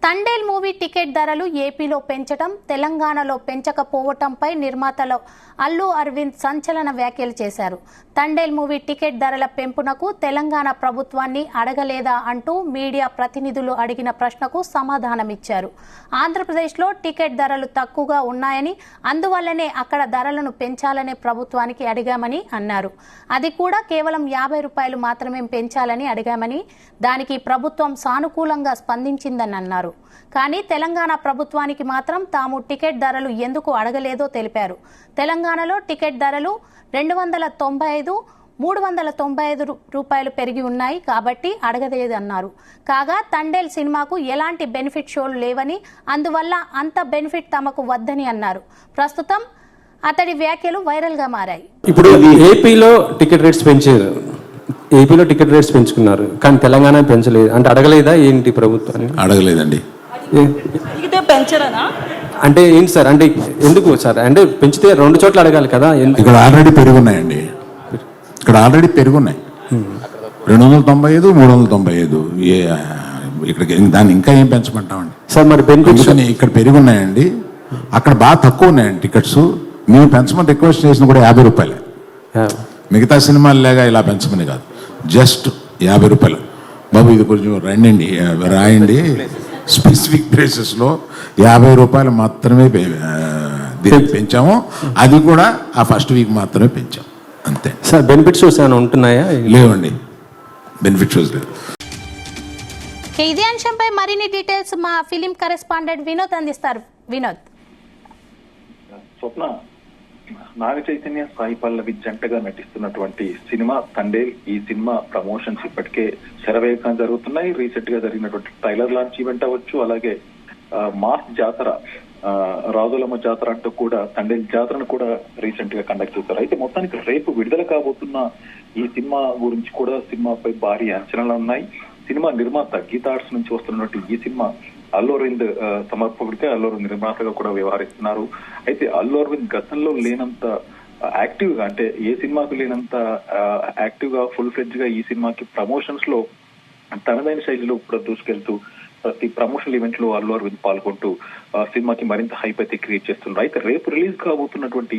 Thandel movie ticket ధరలు ఏపీలో పెంచడం, తెలంగాణలో పెంచకపోవటంపై నిర్మాతలు అల్లు అరవింద్ సంచలన వ్యాఖ్యలు చేశారు. తండేల్ మూవీ టికెట్ ధరల పెంపునకు తెలంగాణ ప్రభుత్వాన్ని అడగలేదా అంటూ మీడియా ప్రతినిధులు అడిగిన ప్రశ్నకు సమాధానమిచ్చారు. ఆంధ్రప్రదేశ్లో టికెట్ ధరలు తక్కువగా ఉన్నాయని, అందువల్లనే అక్కడ ధరలను పెంచాలనే ప్రభుత్వానికి అడిగామని అన్నారు. అది కూడా కేవలం 50 రూపాయలు మాత్రమే పెంచాలని అడిగామని, దానికి ప్రభుత్వం సానుకూలంగా స్పందించిందని అన్నారు. కానీ తెలంగాణ ప్రభుత్వానికి మాత్రం తాము టికెట్ ధరలు ఎందుకు అడగలేదో తెలిపారు. తెలంగాణలో టికెట్ ధరలు 295, 395 రూపాయలు పెరిగి ఉన్నాయి కాబట్టి అడగలేదన్నారు. కాగా తండేల్ సినిమాకు ఎలాంటి బెనిఫిట్ షోలు లేవని, అందువల్ల అంత బెనిఫిట్ తమకు వద్దని అన్నారు. ప్రస్తుతం అతడి వ్యాఖ్యలు వైరల్ గా మారాయి. ఇప్పుడు ఏపీలో టికెట్ రేట్స్ పెంచుకున్నారు, కానీ తెలంగాణ పెంచలేదు అంటే అడగలేదా ఏంటి ప్రభుత్వాన్ని? అడగలేదండి. అంటే ఏంటి సార్, అంటే ఎందుకు సార్? అంటే పెంచితే 2 చోట్ల అడగాలి కదా. ఇక్కడ ఆల్రెడీ పెరుగున్నాయండి, ఇక్కడ ఆల్రెడీ పెరుగున్నాయి 295, 395. ఇక్కడికి దాన్ని ఇంకా ఏం పెంచమంటామండి సార్? మరి బెనిఫిట్స్ ఇక్కడ పెరుగున్నాయండి, అక్కడ బాగా తక్కువ ఉన్నాయండి టికెట్స్. మేము పెంచమని రిక్వెస్ట్ చేసిన కూడా 50 రూపాయలే. మిగతా సినిమాలు లేగా ఇలా పెంచమని కాదు, జస్ట్ 50 రూపాయలు. బాబు ఇది కొంచెం రాయండి, స్పెసిఫిక్ ప్లేసెస్లో 50 రూపాయలు మాత్రమే పెంచాము. అది కూడా ఆ ఫస్ట్ వీక్ మాత్రమే పెంచాం, అంతే సార్. బెనిఫిట్ షోస్ ఏమైనా ఉంటున్నాయా? లేవండి, బెనిఫిట్ షోస్ లేదు. ఇదే అంశంపై మరిన్ని డీటెయిల్స్ మా ఫిలిం కరెస్పాండెంట్ వినోద్ అందిస్తారు. వినోద్. స్వప్న, నాగ చైతన్య, సాయి పల్లవి జంటగా నటిస్తున్నటువంటి సినిమా తండేల్. ఈ సినిమా ప్రమోషన్స్ ఇప్పటికే శరవేగంగా జరుగుతున్నాయి. రీసెంట్ గా జరిగినటువంటి ట్రైలర్ లాంచ్ ఈవెంట్ అవ్వచ్చు, అలాగే మాస్ జాతర, రాజులమ్మ జాతర అంటూ కూడా తండేల్ జాతరను కూడా రీసెంట్ గా కండక్ట్ చేశారు. అయితే మొత్తానికి రేపు విడుదల కాబోతున్న ఈ సినిమా గురించి కూడా సినిమాపై భారీ అంచనాలు ఉన్నాయి. సినిమా నిర్మాత గీతా ఆర్ట్స్ నుంచి వస్తున్నటువంటి ఈ సినిమా అల్లు అరవింద్ సమర్పకుడిగా, అల్లు అరవింద్ నిర్మాతగా కూడా వ్యవహరిస్తున్నారు. అయితే అల్లు అరవింద్ గతంలో లేనంత యాక్టివ్ గా, అంటే ఏ సినిమాకు లేనంత యాక్టివ్ గా, ఫుల్ ఫ్లెడ్జ్ గా ఈ సినిమాకి ప్రమోషన్స్ లో తనదైన శైలిలో కూడా దూసుకెళ్తూ ప్రతి ప్రమోషనల్ ఈవెంట్ లో అల్లు అరవింద్ పాల్గొంటూ సినిమాకి మరింత హైప్ అయితే క్రియేట్ చేస్తున్నారు. అయితే రేపు రిలీజ్ కాబోతున్నటువంటి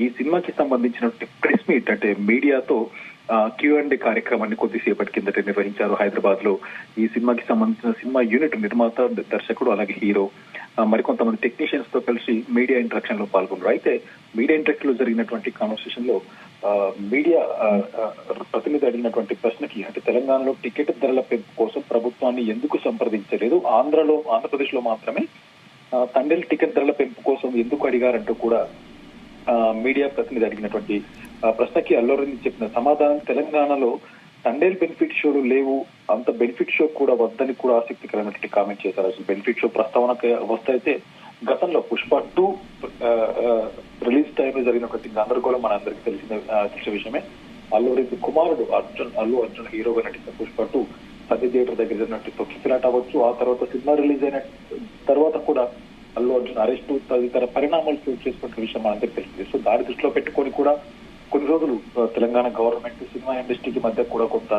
ఈ సినిమాకి సంబంధించినటువంటి ప్రెస్ మీట్, అంటే మీడియాతో Q&A కార్యక్రమాన్ని కొద్దిసేపటి కిందట నిర్వహించారు హైదరాబాద్ లో. ఈ సినిమాకి సంబంధించిన సినిమా యూనిట్ నిర్మాత, దర్శకుడు, అలాగే హీరో, మరికొంతమంది టెక్నీషియన్స్ తో కలిసి మీడియా ఇంటరాక్షన్ లో పాల్గొన్నారు. అయితే మీడియా ఇంటరాక్షన్ లో జరిగినటువంటి కాన్వర్సేషన్ లో మీడియా ప్రతినిధి అడిగినటువంటి ప్రశ్నకి, అంటే తెలంగాణలో టికెట్ ధరల పెంపు కోసం ప్రభుత్వాన్ని ఎందుకు సంప్రదించలేదు, ఆంధ్రప్రదేశ్ లో మాత్రమే తండేల్ టికెట్ ధరల పెంపు కోసం ఎందుకు అడిగారంటూ కూడా మీడియా ప్రతినిధి అడిగినటువంటి ప్రశ్నకి అల్లు అరవింద్ చెప్పిన సమాధానం, తెలంగాణలో తండేల్ బెనిఫిట్ షోలు లేవు, అంత బెనిఫిట్ షో కూడా వద్దని కూడా ఆసక్తికరమైనటువంటి కామెంట్ చేశారు. అసలు బెనిఫిట్ షో ప్రస్తావనకు వస్తే గతంలో పుష్ప 2 రిలీజ్ టైంలో జరిగినటువంటి గందరగోళం మనందరికీ తెలిసిన విషయమే. అల్లు అరవింద్ కుమారుడు అల్లు అర్జున్ హీరోగా నటించిన పుష్ప 2 సద్య థియేటర్ దగ్గర జరిగినట్టు తొక్కిసలాట అవ్వచ్చు, ఆ తర్వాత సినిమా రిలీజ్ అయిన తర్వాత కూడా అల్లు అర్జున్ అరెస్టు తదితర పరిణామాలు చోటు చేసుకుంటున్న విషయం మనందరికీ తెలిసింది. సో దాని దృష్టిలో పెట్టుకొని కూడా కొన్ని రోజులు తెలంగాణ గవర్నమెంట్, సినిమా ఇండస్ట్రీకి మధ్య కూడా కొంత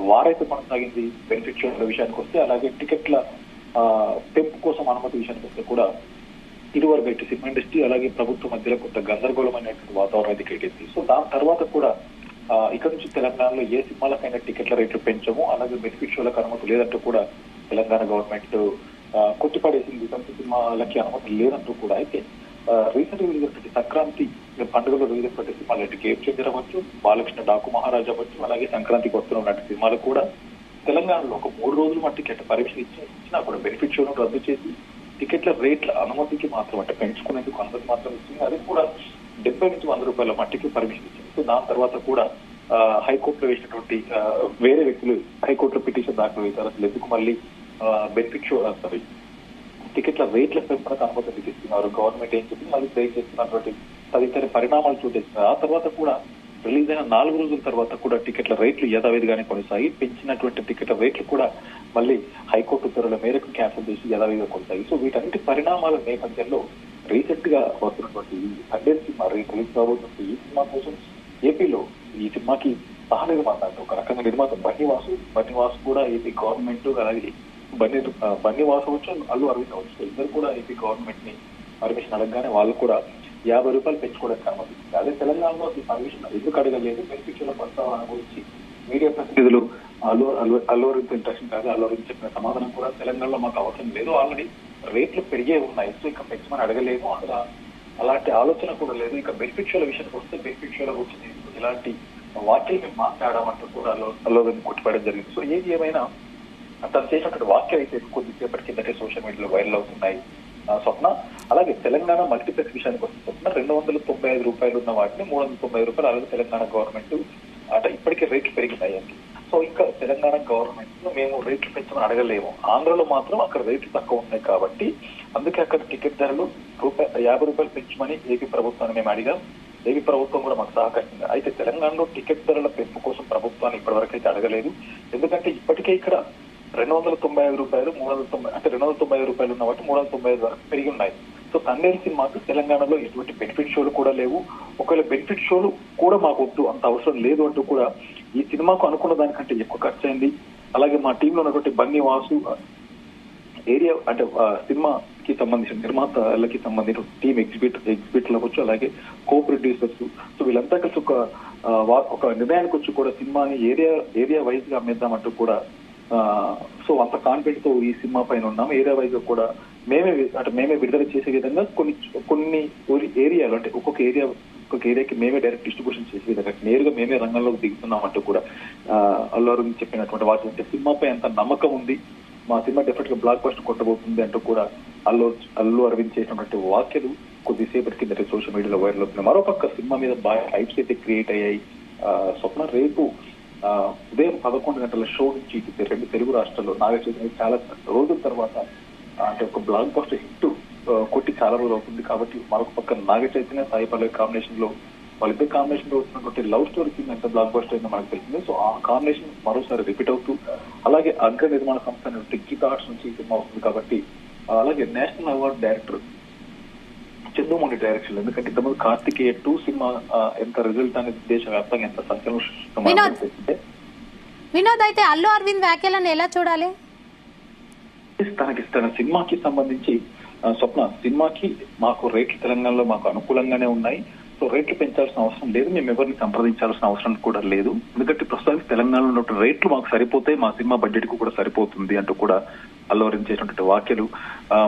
వారైతే కొనసాగింది బెనిఫిట్ షోల విషయానికి వస్తే. అలాగే టికెట్ల పెంపు కోసం అనుమతి విషయానికి వస్తే కూడా ఇరువరకు సినిమా ఇండస్ట్రీ అలాగే ప్రభుత్వం మధ్యలో కొంత గందరగోళమైనటువంటి వాతావరణం అయితే క్రియేట్ అయింది. సో దాని తర్వాత కూడా ఇక్కడ నుంచి తెలంగాణలో ఏ సినిమాలకైనా టికెట్ల రేట్లు పెంచము, అలాగే బెనిఫిట్ షోలకు అనుమతి లేదంటూ కూడా తెలంగాణ గవర్నమెంట్ కొట్టిపడేసింది. ఇటువంటి సినిమాలకి అనుమతి లేదంటూ కూడా. అయితే రీసెంట్ గా రిలీజ్ సంక్రాంతి పండుగలో రిలీజ్ అయినటువంటి సినిమాలు అంటే గేమ్ చేంజర్ అవ్వచ్చు, బాలకృష్ణ డాకు మహారాజ్ అవ్వచ్చు, అలాగే సంక్రాంతికి వస్తున్నటువంటి సినిమాలు కూడా తెలంగాణలో ఒక 3 రోజులు మా టికెట్ పరీక్షలు ఇచ్చినా కూడా బెనిఫిట్ షోను రద్దు చేసి టికెట్ల రేట్ల అనుమతికి మాత్రం, అంటే పెంచుకునేందుకు అనుమతి మాత్రం ఇచ్చింది. అది కూడా 70 నుంచి 100 రూపాయల మట్టికి పర్మిషన్ ఇచ్చింది. సో దాని తర్వాత కూడా హైకోర్టులో వేసినటువంటి వేరే వ్యక్తులు హైకోర్టులో పిటిషన్ దాఖలు చేశారు. అసలు ఎందుకు మళ్ళీ బెనిఫిట్ షో టికెట్ల రేట్ల పెంపునకు అనుమతి ఇస్తున్నారు, గవర్నమెంట్ ఏం చెప్పింది మళ్ళీ పే చేస్తున్నటువంటి తదితర పరిణామాలు చూపిస్తున్నారు. ఆ తర్వాత కూడా రిలీజ్ అయిన 4 రోజుల తర్వాత కూడా టికెట్ల రేట్లు యథావిధిగానే కొనసాగి, పెంచినటువంటి టికెట్ల రేట్లు కూడా మళ్ళీ హైకోర్టు ఉత్తర్వుల మేరకు క్యాన్సిల్ చేసి యథావిధిగా కొనసాగి. సో వీటన్నిటి పరిణామాల నేపథ్యంలో రీసెంట్ గా వస్తున్నటువంటి తండేల్ సినిమా రిలీజ్ కాబోతున్న ఈ సినిమా కోసం ఏపీలో ఈ సినిమాకి సహ నిర్మాత అంటే ఒక రకంగా నిర్మాత బన్నివాసు కూడా ఏపీ గవర్నమెంట్ అలాగే బన్నీ వాసు అవచ్చు, అల్లు అరవింద్ అవచ్చు, ఇద్దరు కూడా ఏపీ గవర్నమెంట్ ని పర్మిషన్ అడగగానే వాళ్ళు కూడా 50 రూపాయలు పెంచుకోవడానికి అనుమతించింది. అదే తెలంగాణలో ఈ పర్మిషన్ ఎందుకు అడగలేదు, బెనిఫిషియల్ ప్రస్తావన గురించి మీడియా ప్రతినిధులు అల్లు అరవింద్ ఇంట్రెక్షన్ కాదు, అల్లు అరవింద్ చెప్పిన సమాధానం కూడా తెలంగాణలో మాకు అవసరం లేదు, ఆల్రెడీ రేట్లు పెరిగే ఉన్నాయి, సో ఇక పెంచమని అడగలేదు, అసలు అలాంటి ఆలోచన కూడా లేదు. ఇక బెనిఫిషియల్ విషయానికి వస్తే బెనిఫిషియల్ గురించి ఇలాంటి వాక్యాలు మేము మాట్లాడామంటూ కూడా అల్లు అరవింద్ కొట్టిపడడం జరిగింది. సో ఏది ఏమైనా తను చేసినటువంటి వాక్యాలు అయితే కొద్దిసేపటి కిందటే సోషల్ మీడియాలో వైరల్ అవుతున్నాయి స్వప్న. అలాగే తెలంగాణ మల్టీప్లెక్స్ విషయానికి వస్తే స్వప్న 295 రూపాయలు ఉన్న వాటిని 390 రూపాయలు అలాగే తెలంగాణ గవర్నమెంట్ అంటే ఇప్పటికే రేట్లు పెరిగినాయండి. సో ఇంకా తెలంగాణ గవర్నమెంట్ లో మేము రేట్లు పెంచమని అడగలేము, ఆంధ్రలో మాత్రం అక్కడ రేట్లు తక్కువ ఉన్నాయి కాబట్టి అందుకే అక్కడ టికెట్ ధరలు 50 రూపాయలు పెంచమని ఏపీ ప్రభుత్వాన్ని మేము అడిగాం. ఏపీ ప్రభుత్వం కూడా మాకు సహకరించింది. అయితే తెలంగాణలో టికెట్ ధరల పెంపు కోసం ప్రభుత్వాన్ని ఇప్పటివరకు అయితే అడగలేదు, ఎందుకంటే ఇప్పటికే ఇక్కడ 295 రూపాయలు 390 అంటే 295 రూపాయలు ఉన్న వాటి 395 వరకు పెరిగి ఉన్నాయి. సో తండేల్ సినిమాకు తెలంగాణలో ఎటువంటి బెనిఫిట్ షోలు కూడా లేవు, ఒకవేళ బెనిఫిట్ షోలు కూడా మాకు వద్దు, అంత అవసరం లేదు అంటూ కూడా ఈ సినిమాకు అనుకున్న దానికంటే ఎక్కువ ఖర్చు అయింది. అలాగే మా టీంలో ఉన్నటువంటి బన్నీ వాసు ఏరియా అంటే సినిమాకి సంబంధించిన నిర్మాతలకి సంబంధించిన టీమ్ ఎగ్జిబిట్ అవ్వచ్చు, అలాగే కో ప్రొడ్యూసర్స్, సో వీళ్ళంతా కలిసి ఒక నిర్ణయానికి వచ్చి కూడా సినిమాని ఏరియా వైజ్ గా అమ్మేద్దామంటూ కూడా సో అంత కాన్ఫిడెంట్ తో ఈ సినిమా పైన ఉన్నాము. ఏరియా వైజ్ గా కూడా మేమే విడుదల చేసే విధంగా కొన్ని ఏరియాలు అంటే ఒక్కొక్క ఏరియాకి మేమే డైరెక్ట్ డిస్ట్రిబ్యూషన్ చేసే విధంగా నేరుగా మేమే రంగంలోకి దిగుతున్నాం అంటూ కూడా అల్లు అరవింద్ చెప్పినటువంటి వాటి అంటే సినిమాపై అంత నమ్మకం ఉంది, మా సినిమా డెఫినెట్ గా బ్లాక్ బస్టర్ కొట్టబోతుంది అంటూ కూడా అల్లు అరవింద్ చేసినటువంటి వ్యాఖ్యలు కొద్దిసేపటి కింద సోషల్ మీడియాలో వైరల్ అవుతున్నాయి. మరోపక్క సినిమా మీద బాగా హైప్స్ అయితే క్రియేట్ అయ్యాయి స్వప్న. రేపు ఉదయం 11 గంటల షో నుంచి 2 తెలుగు రాష్ట్రాల్లో నాగచైతన్య చాలా రోజుల తర్వాత అంటే ఒక బ్లాక్ బస్టర్ హిట్ కొట్టి చాలా రోజులు అవుతుంది కాబట్టి మరొక పక్క నాగచైతన్య సాయి పల్లవి కాంబినేషన్ లో వాళ్ళిద్దరు కాంబినేషన్ లో వచ్చినటువంటి లవ్ స్టోరీ సినిమా ఎంత బ్లాక్ బస్టర్ అయిందో మనకు తెలిసింది. సో ఆ కాంబినేషన్ మరోసారి రిపీట్ అవుతూ అలాగే అగ్ర నిర్మాణ సంస్థ గీతా ఆర్ట్స్ నుంచి సినిమా వస్తుంది కాబట్టి అలాగే national award director Chandramouli direction, ఎందుకంటే ఇంతకుముందు కార్తికేయ 2 సినిమా ఎంత రిజల్ట్ అనేది దేశవ్యాప్తంగా ఎంత సంచలనం. వినోద్, అయితే అల్లు అరవింద్ వ్యాఖ్యలను ఎలా చూడాలి? తన సినిమాకి సంబంధించి స్వప్న సినిమాకి మాకు రేట్లు తెలంగాణలో మాకు అనుకూలంగానే ఉన్నాయి, సో రేట్లు పెంచాల్సిన అవసరం లేదు, మేము ఎవరిని సంప్రదించాల్సిన అవసరం కూడా లేదు, ఎందుకంటే ప్రస్తుతానికి తెలంగాణలో ఉన్న రేట్లు మాకు సరిపోతే మా సినిమా బడ్జెట్ కు కూడా సరిపోతుంది అంటూ కూడా అల్లు అరవింద్ చేసినటువంటి వ్యాఖ్యలు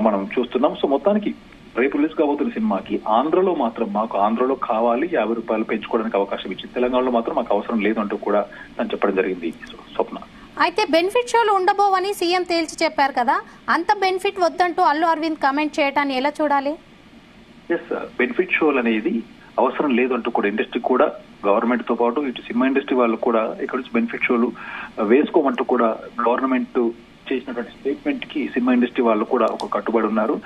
మనం చూస్తున్నాం. సో మొత్తానికి రేపు రిలీజ్ కాబోతున్న సినిమాకి ఆంధ్రలో కావాలి 50 రూపాయలు పెంచుకోవడానికి అవకాశం ఇచ్చింది, తెలంగాణలో మాత్రం మాకు అవసరం లేదు అంటూ కూడా తను చెప్పడం జరిగింది స్వప్న. అయితే బెనిఫిట్ షోలు ఉండబోవని సీఎం తేల్చి చెప్పారు కదా, అంత బెనిఫిట్ వద్దంటూ అల్లు అరవింద్ కమెంట్ చేయటాన్ని ఎలా చూడాలి? ఎస్, బెనిఫిట్ షోలు అనేది అవసరం లేదు అంటూ కూడా ఇండస్ట్రీ కూడా గవర్నమెంట్ తో పాటు ఇటు సినిమా ఇండస్ట్రీ వాళ్ళు కూడా ఇక్కడ నుంచి బెనిఫిట్ షోలు వేసుకోమంటూ కూడా గవర్నమెంట్ చేసినటువంటి స్టేట్మెంట్ కి సినిమా ఇండస్ట్రీ వాళ్ళు కూడా ఒక కట్టుబడి ఉన్నారు.